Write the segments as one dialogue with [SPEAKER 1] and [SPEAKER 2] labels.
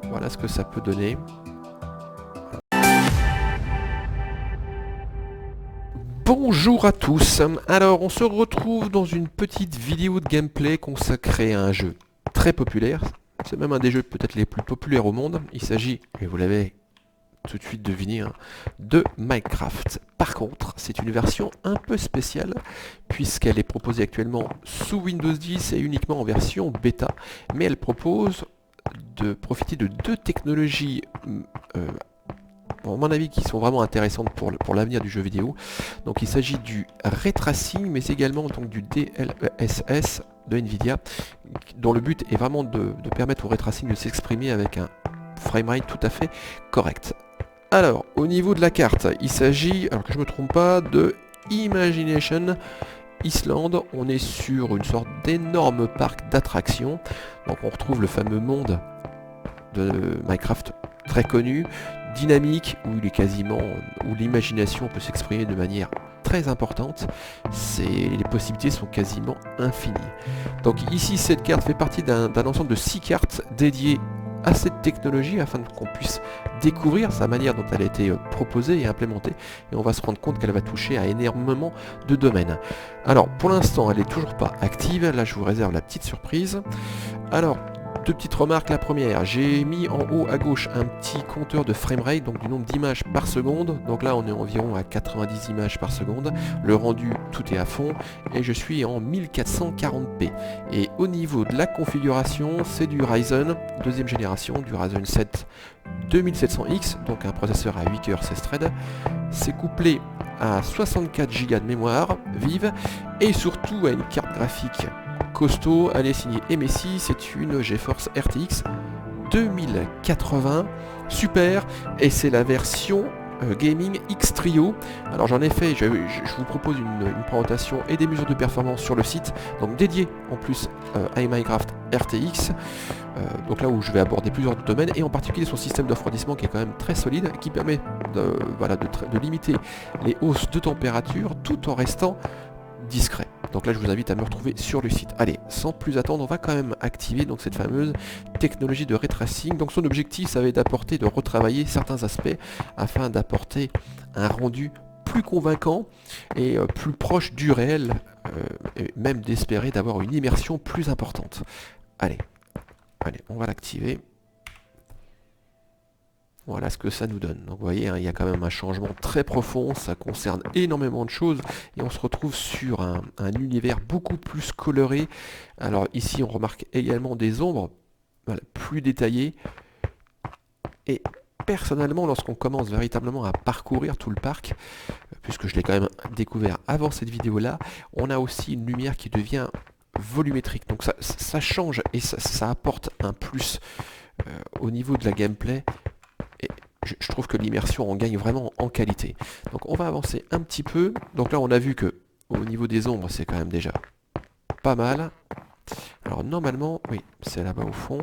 [SPEAKER 1] Voilà ce que ça peut donner. Bonjour à tous. Alors, on se retrouve dans une petite vidéo de gameplay consacrée à un jeu très populaire. C'est même un des jeux peut-être les plus populaires au monde. Il s'agit, et vous l'avez tout de suite deviné, hein, de Minecraft. Par contre, c'est une version un peu spéciale puisqu'elle est proposée actuellement sous Windows 10 et uniquement en version bêta. Mais elle propose de profiter de deux technologies à mon avis qui sont vraiment intéressantes pour l'avenir du jeu vidéo. Donc il s'agit du ray tracing mais également donc du DLSS de Nvidia dont le but est vraiment de permettre au ray tracing de s'exprimer avec un framerate tout à fait correct. Alors au niveau de la carte, il s'agit, alors que je ne me trompe pas, de Imagination Island. On est sur une sorte d'énorme parc d'attractions. Donc on retrouve le fameux monde de Minecraft très connu, dynamique, où il est quasiment, où l'imagination peut s'exprimer de manière très importante. Les possibilités sont quasiment infinies. Donc ici, cette carte fait partie d'un ensemble de 6 cartes dédiées à cette technologie afin qu'on puisse découvrir sa manière dont elle a été proposée et implémentée, et on va se rendre compte qu'elle va toucher à énormément de domaines. Alors pour l'instant elle n'est toujours pas active, là je vous réserve la petite surprise. Alors deux petites remarques. La première, j'ai mis en haut à gauche un petit compteur de framerate, donc du nombre d'images par seconde. Donc là on est environ à 90 images par seconde. Le rendu, tout est à fond et je suis en 1440p. Et au niveau de la configuration, c'est du Ryzen deuxième génération, du Ryzen 7 2700X, donc un processeur à 8 cœurs 16 threads. C'est couplé à 64 Go de mémoire vive et surtout à une carte graphique costaud. Elle est signée MSI, c'est une GeForce RTX 2080 Super et c'est la version Gaming X Trio. Alors j'en ai fait, je vous propose une présentation et des mesures de performance sur le site, donc dédié en plus à Minecraft RTX, donc là où je vais aborder plusieurs domaines et en particulier son système de refroidissement qui est quand même très solide, qui permet de limiter les hausses de température tout en restant discret. Donc là je vous invite à me retrouver sur le site. Allez, sans plus attendre, on va quand même activer donc cette fameuse technologie de ray tracing. Donc son objectif, ça va être d'apporter, de retravailler certains aspects afin d'apporter un rendu plus convaincant et plus proche du réel, et même d'espérer d'avoir une immersion plus importante. Allez, on va l'activer. Voilà ce que ça nous donne. Donc vous voyez, hein, il y a quand même un changement très profond, ça concerne énormément de choses et on se retrouve sur un univers beaucoup plus coloré. Alors ici on remarque également des ombres plus détaillées et personnellement lorsqu'on commence véritablement à parcourir tout le parc, puisque je l'ai quand même découvert avant cette vidéo là, on a aussi une lumière qui devient volumétrique. Donc ça change et ça apporte un plus au niveau de la gameplay. Et je trouve que l'immersion en gagne vraiment en qualité. Donc on va avancer un petit peu. Donc là on a vu que au niveau des ombres c'est quand même déjà pas mal. Alors normalement, oui, c'est là-bas au fond.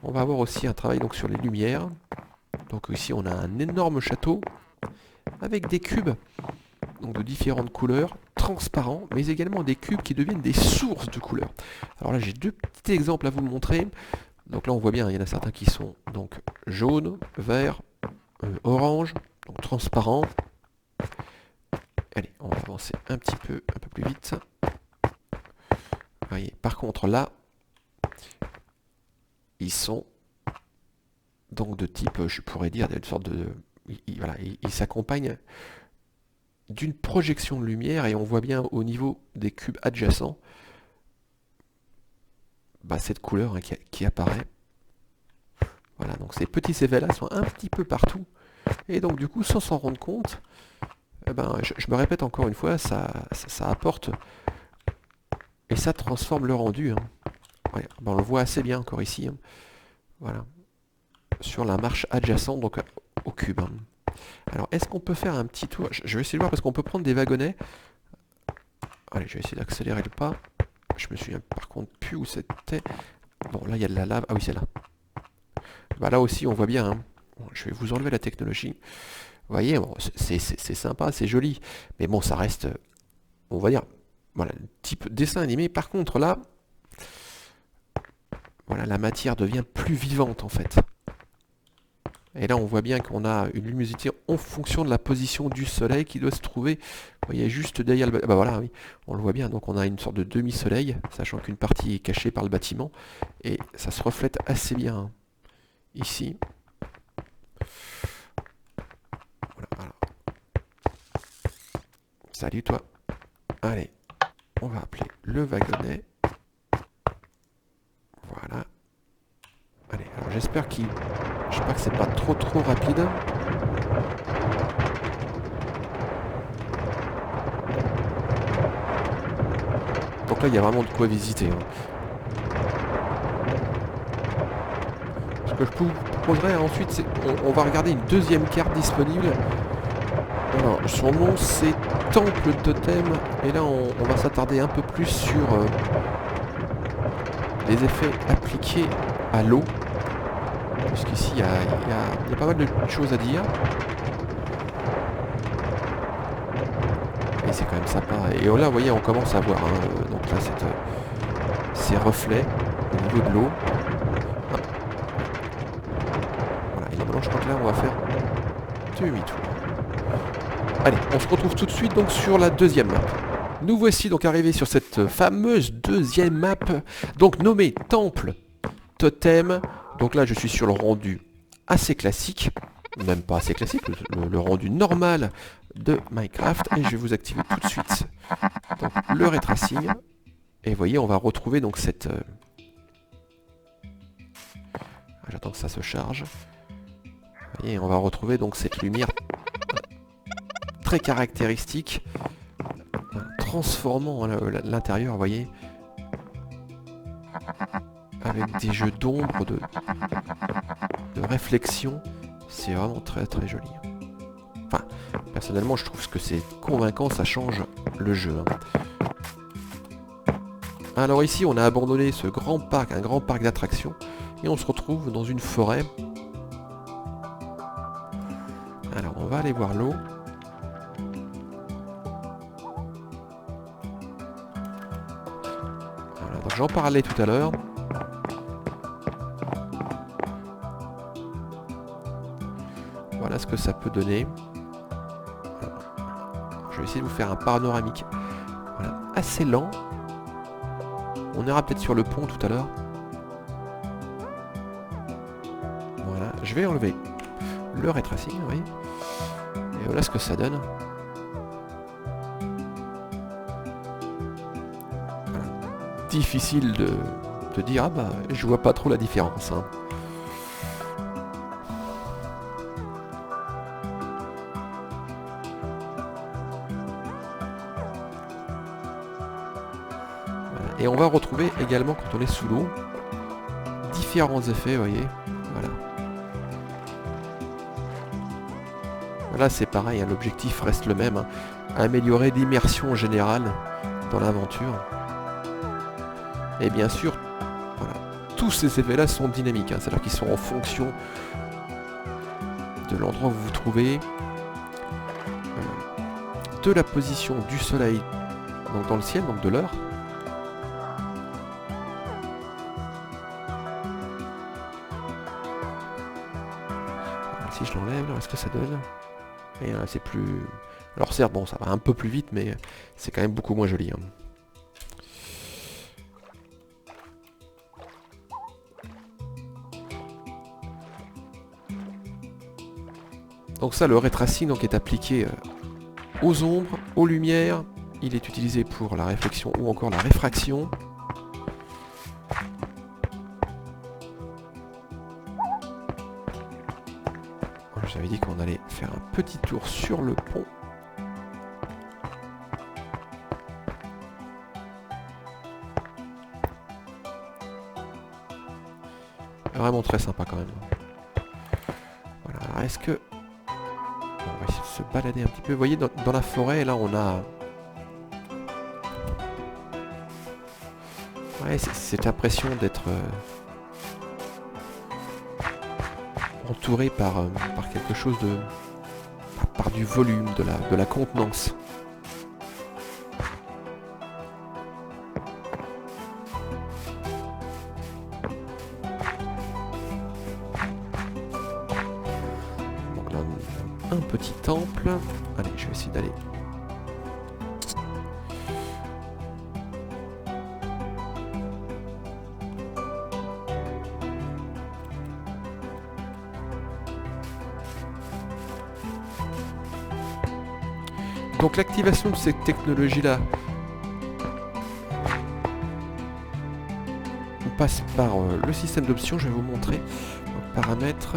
[SPEAKER 1] On va avoir aussi un travail donc sur les lumières. Donc ici on a un énorme château avec des cubes donc de différentes couleurs, transparents, mais également des cubes qui deviennent des sources de couleurs. Alors là j'ai deux petits exemples à vous montrer. Donc là on voit bien, il y en a certains qui sont donc jaune, vert, orange, donc transparent. Allez, on va avancer un peu plus vite. Vous voyez, par contre là, ils sont donc de type, je pourrais dire, une sorte de... Ils s'accompagnent d'une projection de lumière et on voit bien au niveau des cubes adjacents cette couleur qui apparaît. Voilà, donc ces petits effets là sont un petit peu partout et donc du coup sans s'en rendre compte, je me répète encore une fois, ça apporte et ça transforme le rendu. Ouais, on le voit assez bien encore ici, voilà, sur la marche adjacente donc au cube. Alors est-ce qu'on peut faire un petit tour? Je vais essayer de voir parce qu'on peut prendre des wagonnets. Allez, je vais essayer d'accélérer le pas. Je me souviens par contre plus où c'était. Bon, là il y a de la lave. Ah oui, c'est là. Là aussi on voit bien. Bon, je vais vous enlever la technologie. Vous voyez, bon, c'est sympa, c'est joli. Mais bon, ça reste, on va dire, voilà, type dessin animé. Par contre là, voilà, la matière devient plus vivante en fait. Et là, on voit bien qu'on a une luminosité en fonction de la position du soleil qui doit se trouver, vous voyez, juste derrière le... Bah voilà, oui, on le voit bien. Donc on a une sorte de demi-soleil, sachant qu'une partie est cachée par le bâtiment. Et ça se reflète assez bien ici. Voilà. Salut toi. Allez, on va appeler le wagonnet. Voilà. Allez, alors j'espère que c'est pas trop rapide. Donc là, il y a vraiment de quoi visiter. Ce que je vous proposerai ensuite, c'est on va regarder une deuxième carte disponible. Alors, son nom, c'est Temple Totem. Et là, on va s'attarder un peu plus sur les effets appliqués à l'eau. Puisqu'ici, il y a pas mal de choses à dire. Et c'est quand même sympa. Et là, vous voyez, on commence à voir. Donc là, ces reflets au niveau de l'eau. Voilà. Et normalement, je crois que là, on va faire demi-tour. Allez, on se retrouve tout de suite donc sur la deuxième map. Nous voici donc arrivés sur cette fameuse deuxième map, donc nommée Temple Totem. Donc là, je suis sur le rendu assez classique, même pas assez classique, le rendu normal de Minecraft. Et je vais vous activer tout de suite donc, le ray tracing. Et vous voyez, on va retrouver donc cette... J'attends que ça se charge. Vous voyez, on va retrouver donc cette lumière très caractéristique, transformant l'intérieur, vous voyez, avec des jeux d'ombre, de réflexion. C'est vraiment très joli. Enfin, personnellement, je trouve que c'est convaincant, ça change le jeu. Alors ici, on a abandonné ce grand parc, un grand parc d'attractions, et on se retrouve dans une forêt. Alors, on va aller voir l'eau. Voilà, donc j'en parlais tout à l'heure. Voilà ce que ça peut donner. Je vais essayer de vous faire un panoramique. Voilà, assez lent. On ira peut-être sur le pont tout à l'heure. Voilà, je vais enlever le ray tracing, oui. Et voilà ce que ça donne. Voilà. Difficile de dire, ah bah, je vois pas trop la différence. Et on va retrouver également, quand on est sous l'eau, différents effets, vous voyez. Voilà. Là, c'est pareil, l'objectif reste le même. Améliorer l'immersion générale dans l'aventure. Et bien sûr, voilà, tous ces effets-là sont dynamiques. C'est-à-dire qu'ils sont en fonction de l'endroit où vous vous trouvez, de la position du soleil donc dans le ciel, donc de l'heure. Si je l'enlève, est-ce que ça donne? Et là, c'est plus... Alors certes, bon, ça va un peu plus vite, mais c'est quand même beaucoup moins joli. Donc ça, le ray tracing donc, est appliqué aux ombres, aux lumières. Il est utilisé pour la réflexion ou encore la réfraction. J'avais dit qu'on allait faire un petit tour sur le pont. Vraiment très sympa quand même. Voilà, alors est-ce que... On va essayer de se balader un petit peu. Vous voyez, dans la forêt, là, on a... Ouais, cette impression d'être... entouré par quelque chose de... par du volume, de la contenance. un petit temple. Allez, je vais essayer d'aller. Donc l'activation de cette technologie-là, on passe par le système d'options, je vais vous montrer. Donc, paramètres.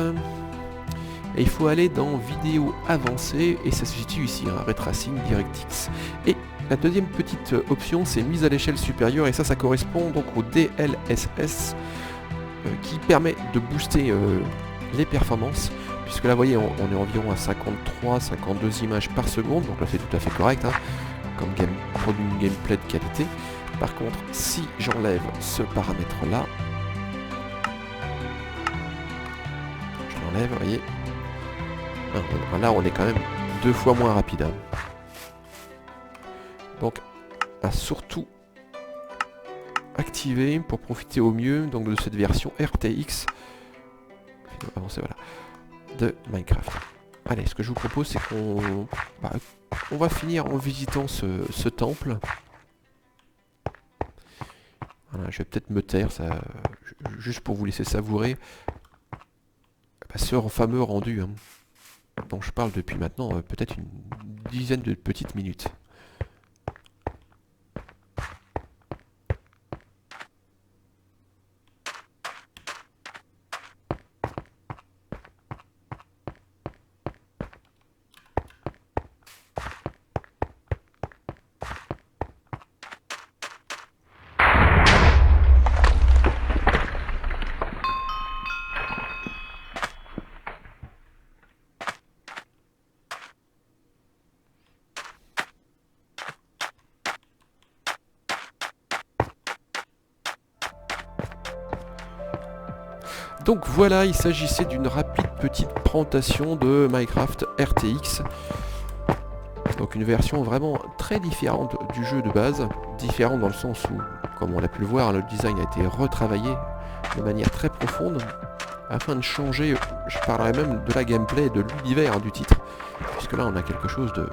[SPEAKER 1] Et il faut aller dans vidéo avancée et ça se situe ici, hein, Ray Tracing, DirectX. Et la deuxième petite option, c'est mise à l'échelle supérieure et ça correspond donc au DLSS qui permet de booster les performances. Puisque là, vous voyez, on est environ à 53-52 images par seconde, donc là c'est tout à fait correct, hein, comme pour une gameplay de qualité. Par contre, si j'enlève ce paramètre-là, je l'enlève, vous voyez, là on est quand même 2 fois moins rapide. Hein. Donc, à surtout activer pour profiter au mieux donc, de cette version RTX. Avancer, voilà. De Minecraft. Allez, ce que je vous propose, c'est qu'on on va finir en visitant ce temple. Voilà, je vais peut-être me taire, ça, juste pour vous laisser savourer ce fameux rendu hein, dont je parle depuis maintenant peut-être une dizaine de petites minutes. Donc voilà, il s'agissait d'une rapide petite présentation de Minecraft RTX. Donc une version vraiment très différente du jeu de base. Différente dans le sens où, comme on l'a pu le voir, le design a été retravaillé de manière très profonde afin de changer, je parlerai même de la gameplay et de l'univers du titre. Puisque là on a quelque chose de... Vous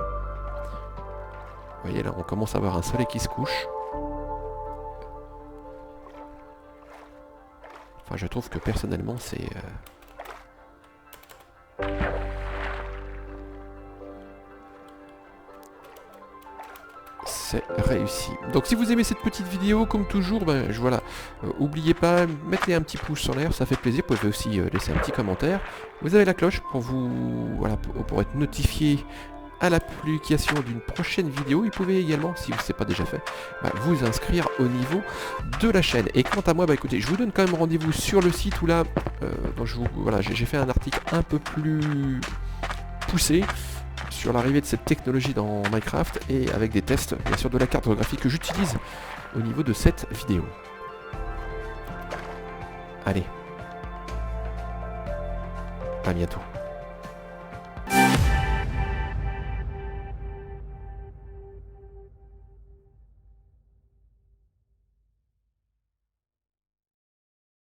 [SPEAKER 1] voyez là, on commence à avoir un soleil qui se couche. Enfin, je trouve que personnellement, c'est réussi. Donc si vous aimez cette petite vidéo, comme toujours, voilà, oubliez pas, mettez un petit pouce en l'air, ça fait plaisir. Vous pouvez aussi laisser un petit commentaire. Vous avez la cloche pour pour être notifié à la publication d'une prochaine vidéo. Vous pouvez également, si ce n'est pas déjà fait, vous inscrire au niveau de la chaîne. Et quant à moi, écoutez, je vous donne quand même rendez-vous sur le site où là, j'ai fait un article un peu plus poussé sur l'arrivée de cette technologie dans Minecraft et avec des tests, bien sûr, de la cartographie que j'utilise au niveau de cette vidéo. Allez, à bientôt.